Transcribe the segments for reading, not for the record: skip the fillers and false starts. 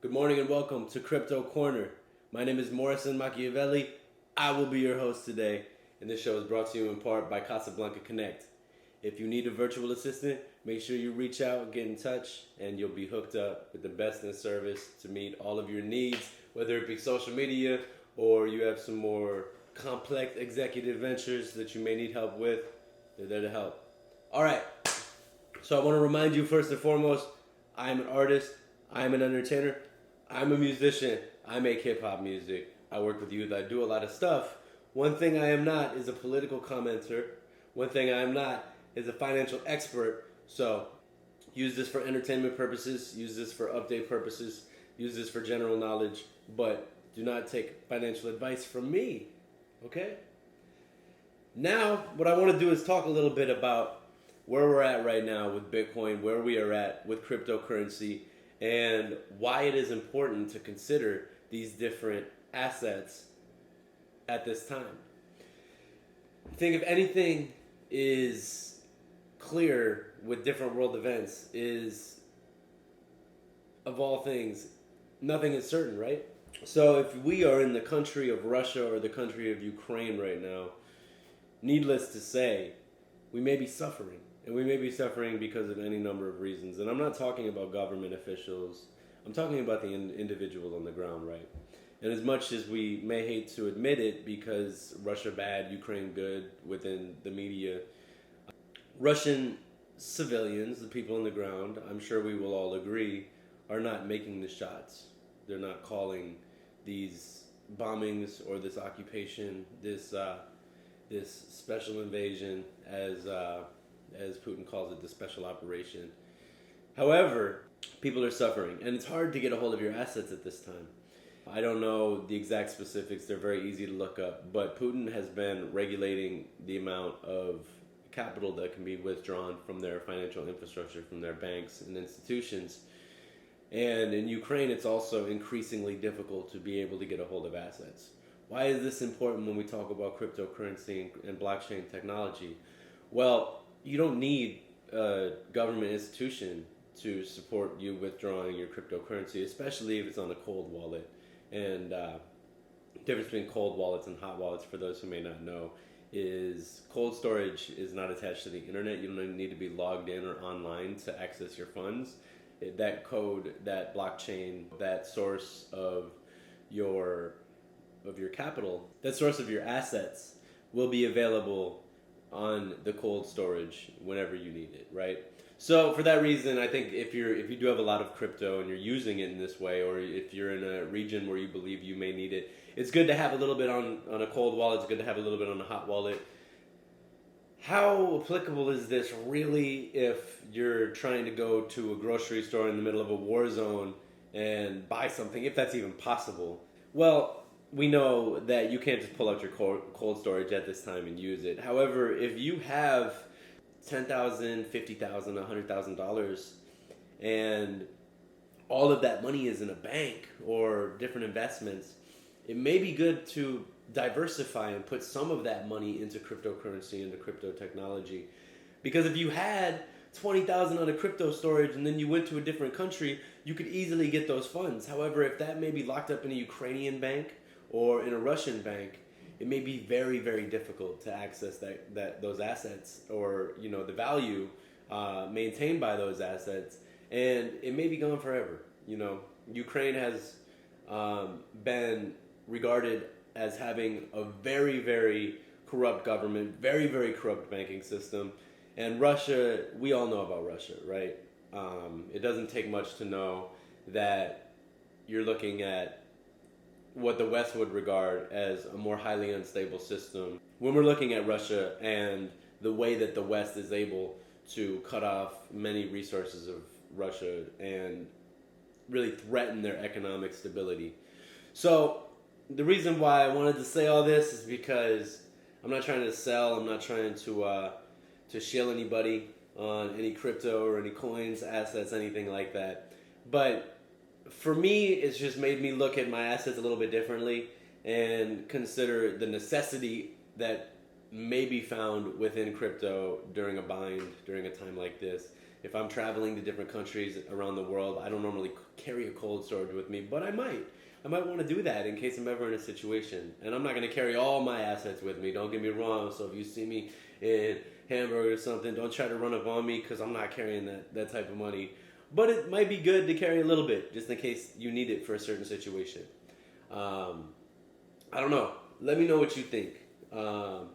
Good morning and welcome to Crypto Corner. My name is Morrison Machiavelli. I will be your host today, and this show is brought to you in part by Casablanca Connect. If you need a virtual assistant, make sure you reach out, get in touch, and you'll be hooked up with the best in service to meet all of your needs, whether it be social media or you have some more complex executive ventures that you may need help with. They're there to help. All right, so I want to remind you first and foremost, I am an artist, I am an entertainer, I'm a musician, I make hip-hop music, I work with youth, I do a lot of stuff. One thing I am not is a political commenter. One thing I am not is a financial expert. So use this for entertainment purposes, use this for update purposes, use this for general knowledge, but do not take financial advice from me, okay? Now, what I want to do is talk a little bit about where we're at right now with Bitcoin, where we are at with cryptocurrency, and why it is important to consider these different assets at this time. I think if anything is clear with different world events is, of all things, nothing is certain, right? So if we are in the country of Russia or the country of Ukraine right now, needless to say, we may be suffering. And we may be suffering because of any number of reasons. And I'm not talking about government officials. I'm talking about the individual on the ground, right? And as much as we may hate to admit it, because Russia bad, Ukraine good within the media, Russian civilians, the people on the ground, I'm sure we will all agree, are not making the shots. They're not calling these bombings or this occupation, this special invasion, as Putin calls it, the special operation. However, people are suffering, and it's hard to get a hold of your assets at this time. I don't know the exact specifics, they're very easy to look up, but Putin has been regulating the amount of capital that can be withdrawn from their financial infrastructure, from their banks and institutions. And in Ukraine, it's also increasingly difficult to be able to get a hold of assets. Why is this important when we talk about cryptocurrency and blockchain technology? Well, you don't need a government institution to support you withdrawing your cryptocurrency, especially if it's on a cold wallet. And the difference between cold wallets and hot wallets, for those who may not know, is cold storage is not attached to the internet. You don't need to be logged in or online to access your funds. That code, that blockchain, that source of your capital, that source of your assets will be available on the cold storage whenever you need it, right? So for that reason, I think if you do have a lot of crypto and you're using it in this way, or if you're in a region where you believe you may need it, it's good to have a little bit on a cold wallet. It's good to have a little bit on a hot wallet. How applicable is this really if you're trying to go to a grocery store in the middle of a war zone and buy something, if that's even possible? Well, we know that you can't just pull out your cold storage at this time and use it. However, if you have $10,000, $50,000, $100,000, and all of that money is in a bank or different investments, it may be good to diversify and put some of that money into cryptocurrency, into crypto technology. Because if you had $20,000 on a crypto storage and then you went to a different country, you could easily get those funds. However, if that may be locked up in a Ukrainian bank or in a Russian bank, it may be very, very difficult to access those assets, or the value maintained by those assets, and it may be gone forever. Ukraine has been regarded as having a very, very corrupt government, very, very corrupt banking system, and Russia. We all know about Russia, right? It doesn't take much to know that you're looking at what the West would regard as a more highly unstable system. When we're looking at Russia and the way that the West is able to cut off many resources of Russia and really threaten their economic stability. So the reason why I wanted to say all this is because I'm not trying to sell, I'm not trying to shill anybody on any crypto or any coins, assets, anything like that. But for me, it's just made me look at my assets a little bit differently and consider the necessity that may be found within crypto during a bind, during a time like this, If I'm traveling to different countries around the world, I don't normally carry a cold storage with me, but I might. I might want to do that in case I'm ever in a situation. And I'm not going to carry all my assets with me, don't get me wrong. So if you see me in Hamburg or something, don't try to run up on me because I'm not carrying that type of money. But it might be good to carry a little bit just in case you need it for a certain situation. I don't know. Let me know what you think.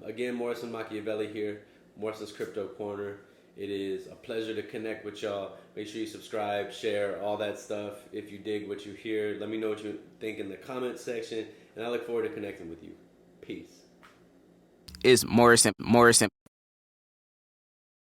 Again, Morrison Machiavelli here, Morrison's Crypto Corner. It is a pleasure to connect with y'all. Make sure you subscribe, share, all that stuff. If you dig what you hear, let me know what you think in the comment section. And I look forward to connecting with you. Peace. Is Morrison.